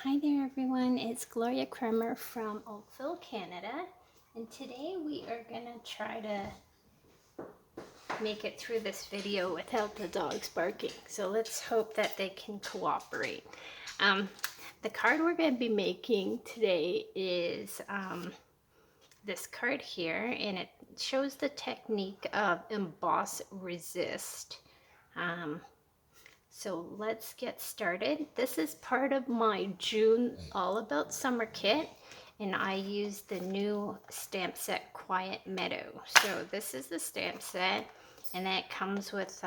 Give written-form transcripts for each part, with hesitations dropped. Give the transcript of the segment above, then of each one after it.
Hi there everyone, it's Gloria Kremer from Oakville, Canada, and today we are going to try to make it through this video without the dogs barking. So let's hope that they can cooperate. The card we're going to be making today is this card here, and it shows the technique of emboss resist. So let's get started. This is part of my June All About Summer kit, and I use the new stamp set Quiet Meadow. So this is the stamp set, and then it comes with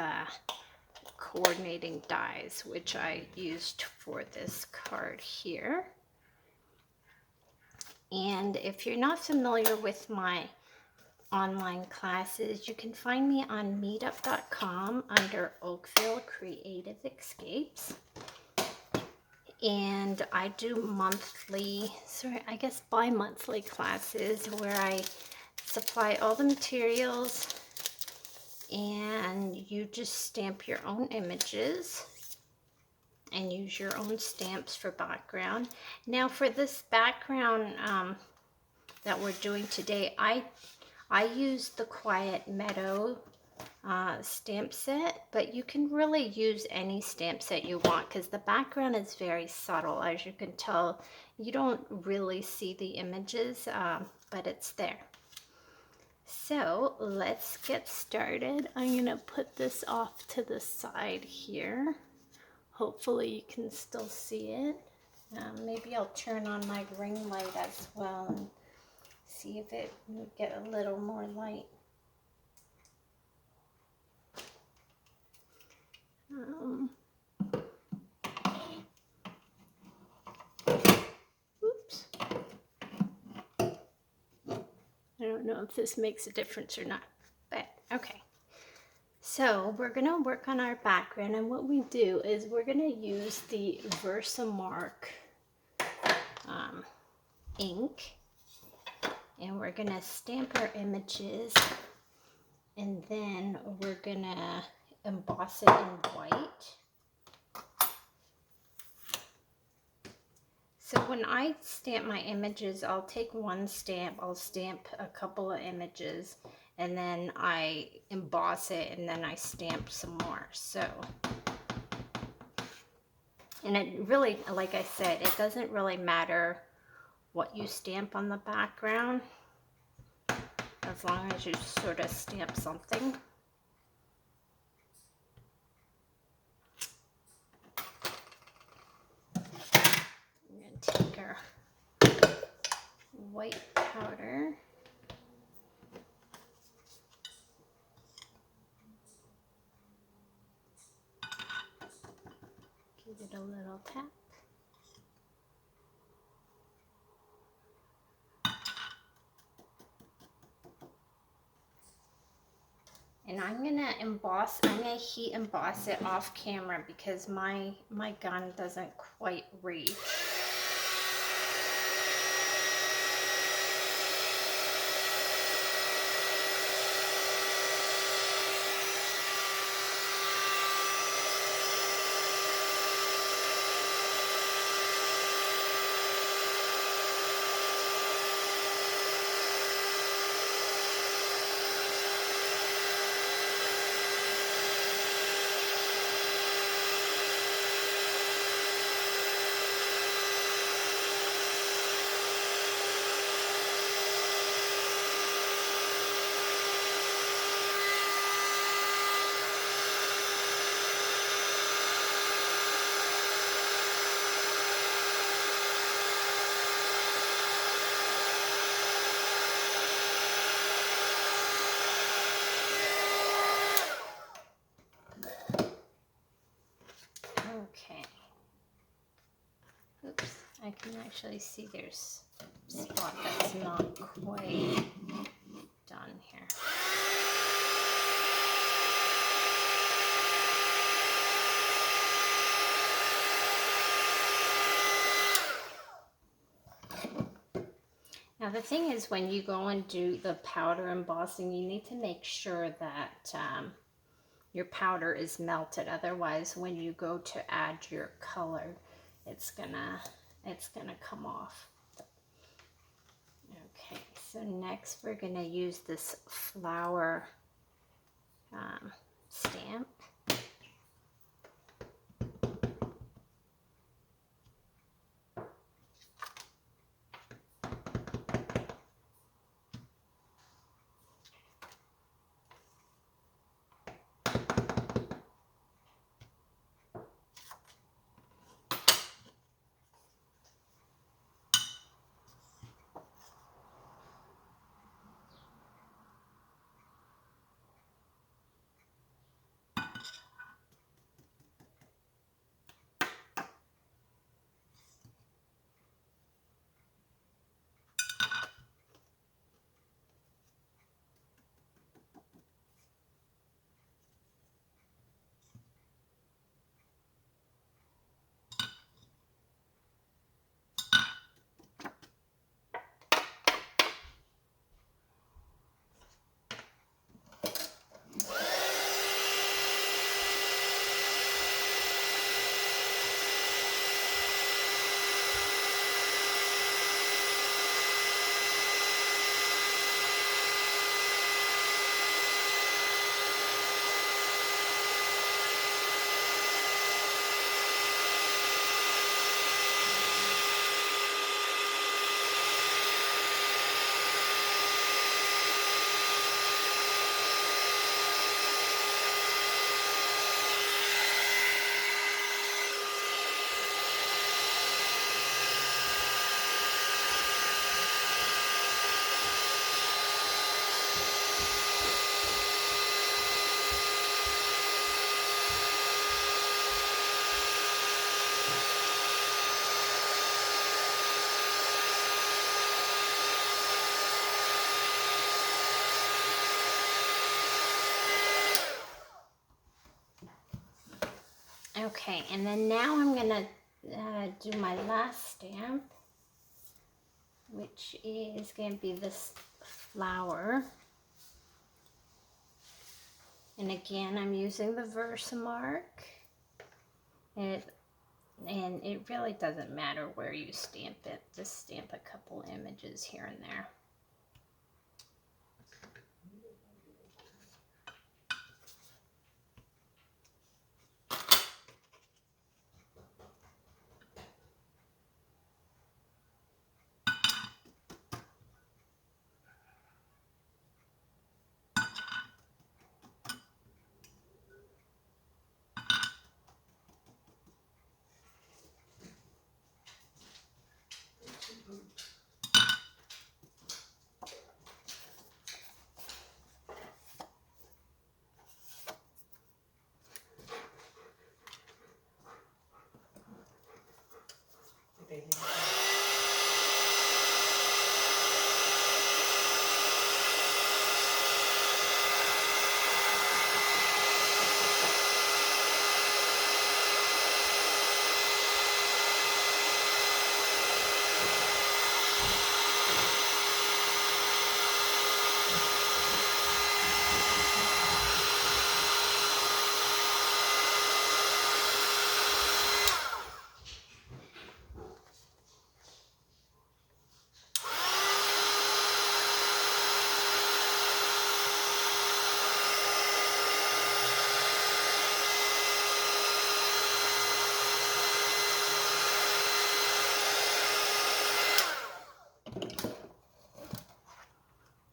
coordinating dies, which I used for this card here. And if you're not familiar with my online classes, you can find me on meetup.com under Oakville Creative Escapes. And I do bi-monthly classes where I supply all the materials and you just stamp your own images and use your own stamps for background. Now for this background that we're doing today, I use the Quiet Meadow stamp set, but you can really use any stamp set you want because the background is very subtle. As you can tell, you don't really see the images, but it's there. So let's get started. I'm gonna put this off to the side here. Hopefully you can still see it. Maybe I'll turn on my ring light as well and see if it will get a little more light. Oops. I don't know if this makes a difference or not, but okay. So we're gonna work on our background, and what we do is we're gonna use the Versamark ink, and we're gonna stamp our images, and then we're gonna emboss it in white. So when I stamp my images, I'll take one stamp, I'll stamp a couple of images, and then I emboss it, and then I stamp some more. So, and it really, like I said, it doesn't really matter what you stamp on the background, as long as you sort of stamp something. I'm going to take our white powder. Give it a little tap. And I'm gonna emboss, I'm gonna heat emboss it off camera because my gun doesn't quite reach. Okay. Oops, I can actually see there's a spot that's not quite done here. Now the thing is, when you go and do the powder embossing, you need to make sure that your powder is melted. Otherwise, when you go to add your color, it's gonna it's gonna come off. Okay, so next we're gonna use this flower stamp. Okay, and then now I'm gonna do my last stamp, which is gonna be this flower. And again, I'm using the Versamark. And it really doesn't matter where you stamp it. Just stamp a couple images here and there.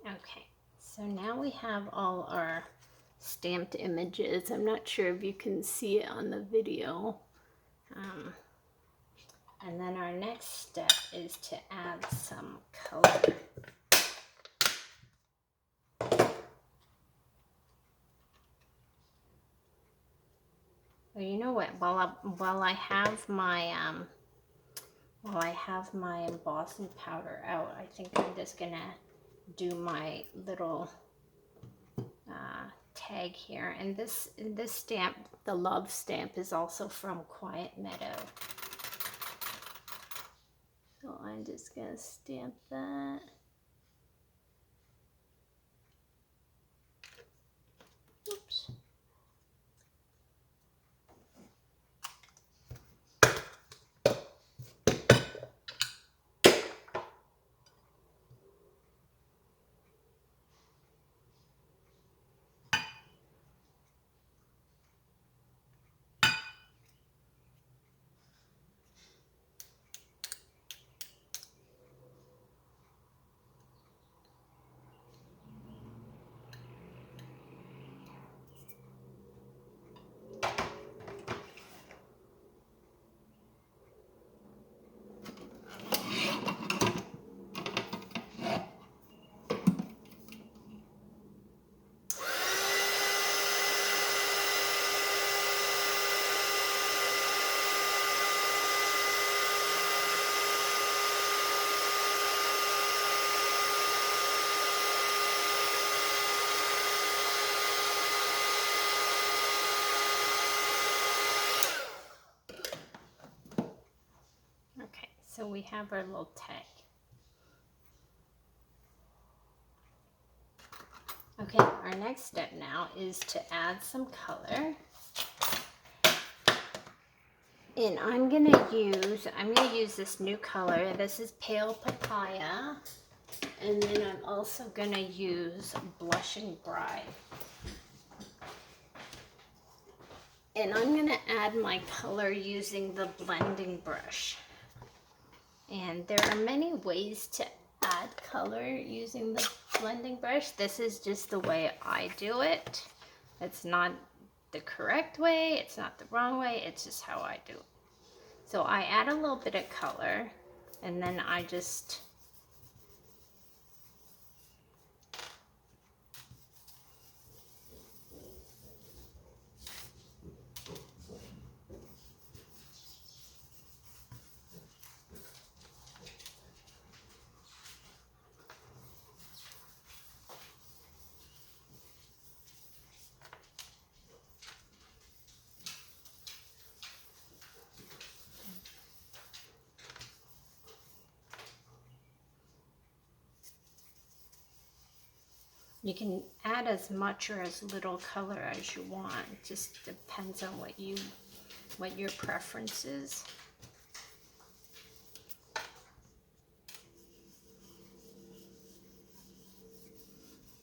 Okay, so now we have all our stamped images. I'm not sure if you can see it on the video. And then our next step is to add some color. Well, you know what? While I have my embossing powder out, I think I'm just gonna do my little tag here. And this stamp, the love stamp, is also from Quiet Meadow. So I'm just gonna stamp that. Oops. So we have our little tag. Okay, our next step now is to add some color. And I'm gonna use this new color. This is Pale Papaya. And then I'm also gonna use Blushing Bride. And I'm gonna add my color using the blending brush. And there are many ways to add color using the blending brush. This is just the way I do it. It's not the correct way, it's not the wrong way, it's just how I do it. So I add a little bit of color, and then I just you can add as much or as little color as you want. It just depends on what your preference is.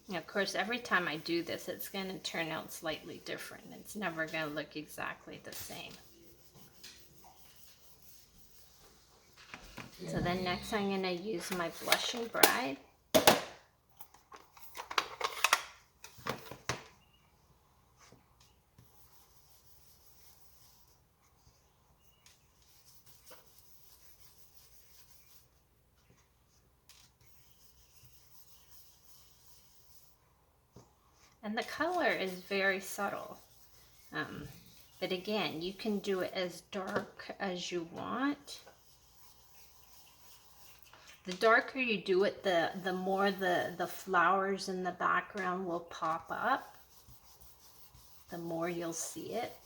Now, of course, every time I do this, it's going to turn out slightly different. It's never going to look exactly the same. So then next I'm going to use my Blushing Bride. And the color is very subtle. But again, you can do it as dark as you want. The darker you do it, the more the flowers in the background will pop up. The more you'll see it.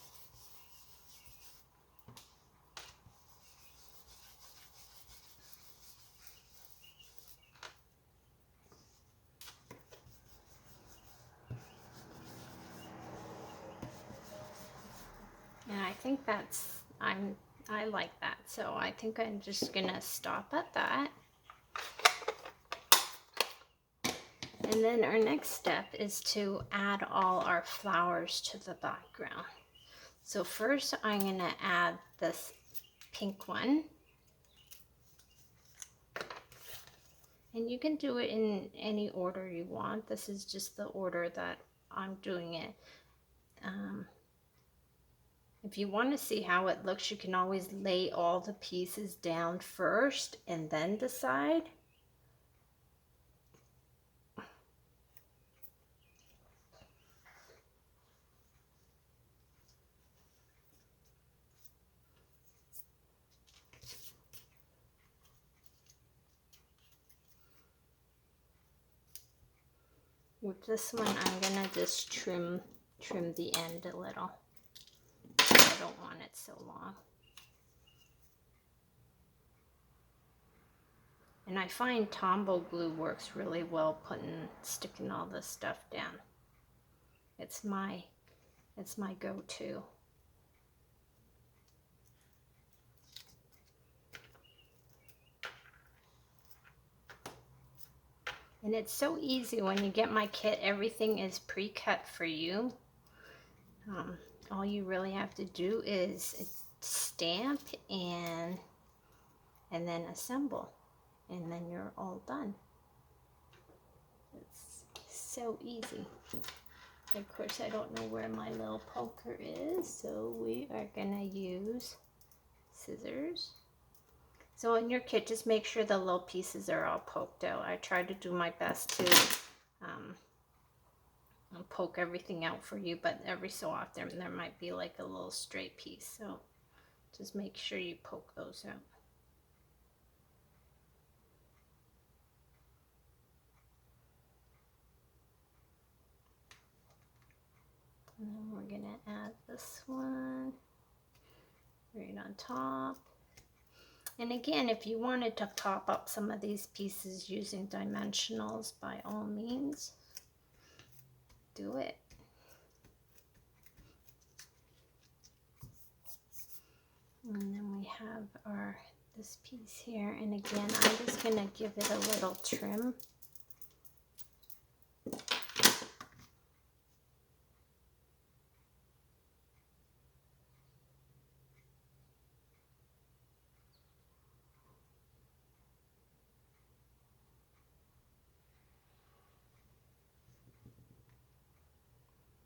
And I think I like that. So I think I'm just gonna stop at that. And then our next step is to add all our flowers to the background. So first I'm gonna add this pink one. And you can do it in any order you want. This is just the order that I'm doing it. If you want to see how it looks, you can always lay all the pieces down first and then decide. With this one, I'm gonna just trim the end a little. I don't want it so long. And I find Tombow glue works really well sticking all this stuff down. It's my go-to. And it's so easy when you get my kit. Everything is pre-cut for you. All you really have to do is stamp and then assemble, and then you're all done. It's so easy. Of course, I don't know where my little poker is, so we are gonna use scissors. So in your kit, just make sure the little pieces are all poked out. I try to do my best to poke everything out for you, but every so often there might be like a little stray piece. So just make sure you poke those out. And then we're gonna add this one right on top. And again, if you wanted to pop up some of these pieces using dimensionals, by all means, do it. And then we have this piece here, and again, I'm just going to give it a little trim.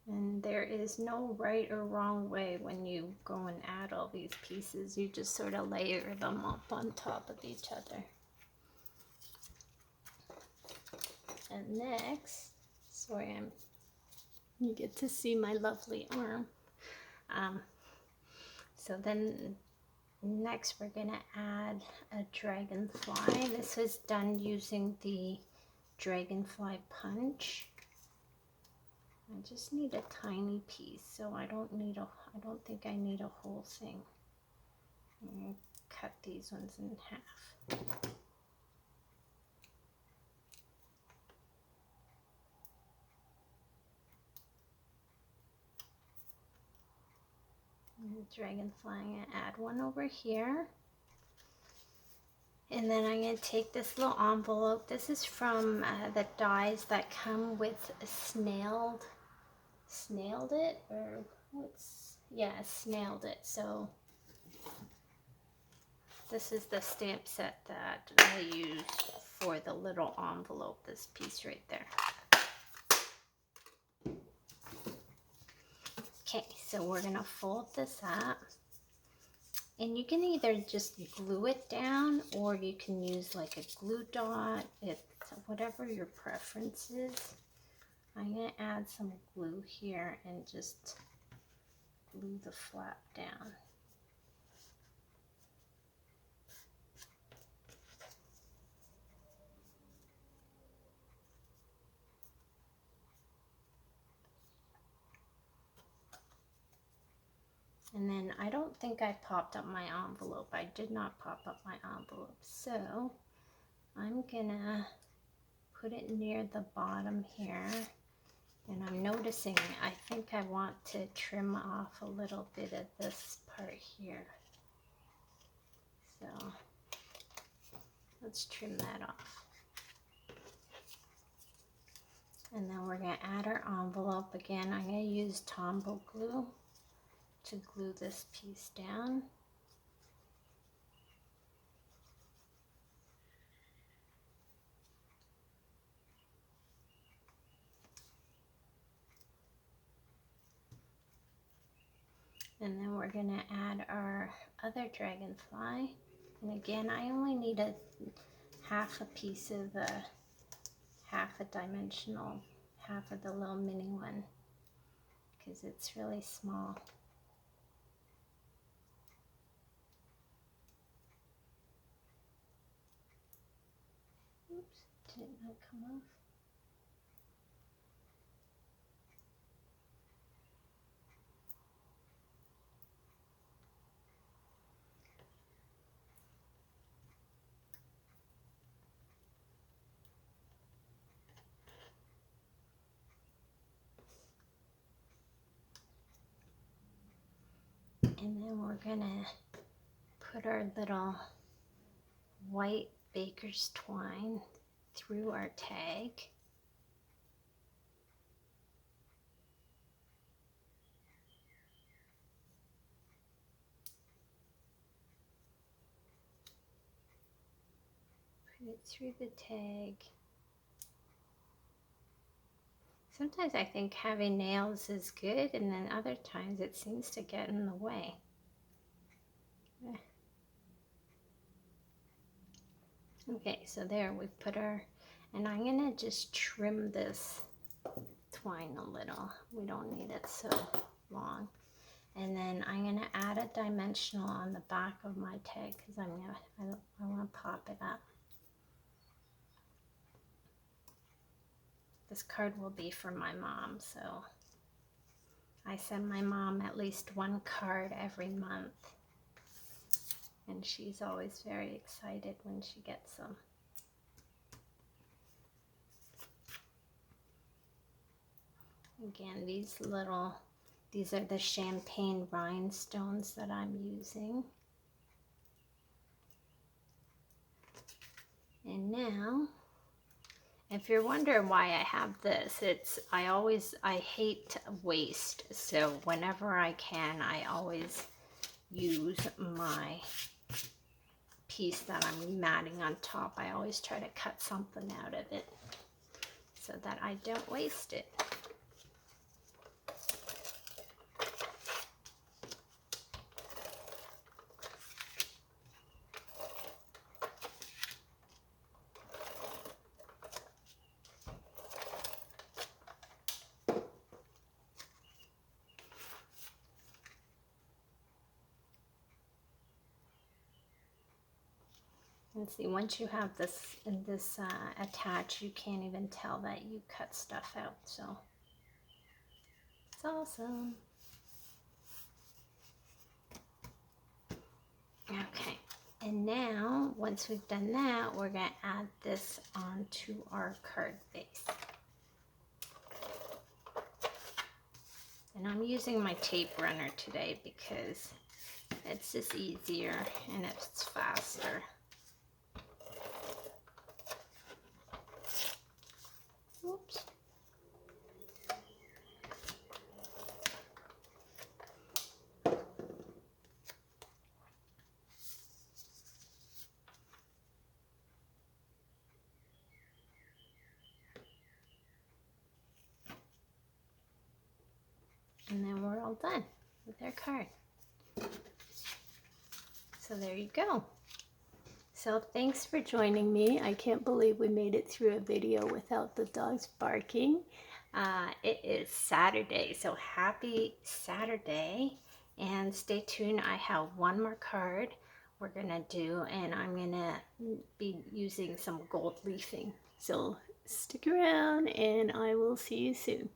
And there is no right or wrong way when you go and add all these pieces. You just sort of layer them up on top of each other. And next, sorry, you get to see my lovely arm. So then next we're gonna add a dragonfly. This was done using the dragonfly punch. I just need a tiny piece, so I don't think I need a whole thing. I'm gonna cut these ones in half. Dragonfly, I'm going to add one over here. And then I'm going to take this little envelope. This is from the dies that come with snailed it, or snailed it. So this is the stamp set that I use for the little envelope, this piece right there. Okay, so we're going to fold this up. And you can either just glue it down, or you can use like a glue dot. It's whatever your preference is. I'm going to add some glue here and just glue the flap down. And then I don't think I popped up my envelope. I did not pop up my envelope. So I'm gonna put it near the bottom here. And I'm noticing, I think I want to trim off a little bit of this part here. So let's trim that off. And then we're gonna add our envelope. Again, I'm gonna use Tombow glue to glue this piece down. And then we're going to add our other dragonfly. And again, I only need half a piece of half a dimensional, half of the little mini one, because it's really small. Oops, did it not come off? And then we're gonna put our little white baker's twine through our tag. Put it through the tag. Sometimes I think having nails is good, and then other times it seems to get in the way. Okay, so there we put our, and I'm gonna just trim this twine a little. We don't need it so long. And then I'm gonna add a dimensional on the back of my tag because I want to pop it up. This card will be for my mom, so I send my mom at least one card every month. and she's always very excited when she gets them. Again, these are the champagne rhinestones that I'm using. And now, if you're wondering why I have this, I hate waste. So whenever I can, I always use my piece that I'm matting on top. I always try to cut something out of it so that I don't waste it. And see, once you have this attached, you can't even tell that you cut stuff out. So it's awesome. Okay, and now once we've done that, we're going to add this onto our card base. And I'm using my tape runner today because it's just easier and it's faster. Oops. And then we're all done with our card. So there you go. So thanks for joining me. I can't believe we made it through a video without the dogs barking. It is Saturday, so happy Saturday. And stay tuned, I have one more card we're gonna do, and I'm gonna be using some gold leafing. So stick around and I will see you soon.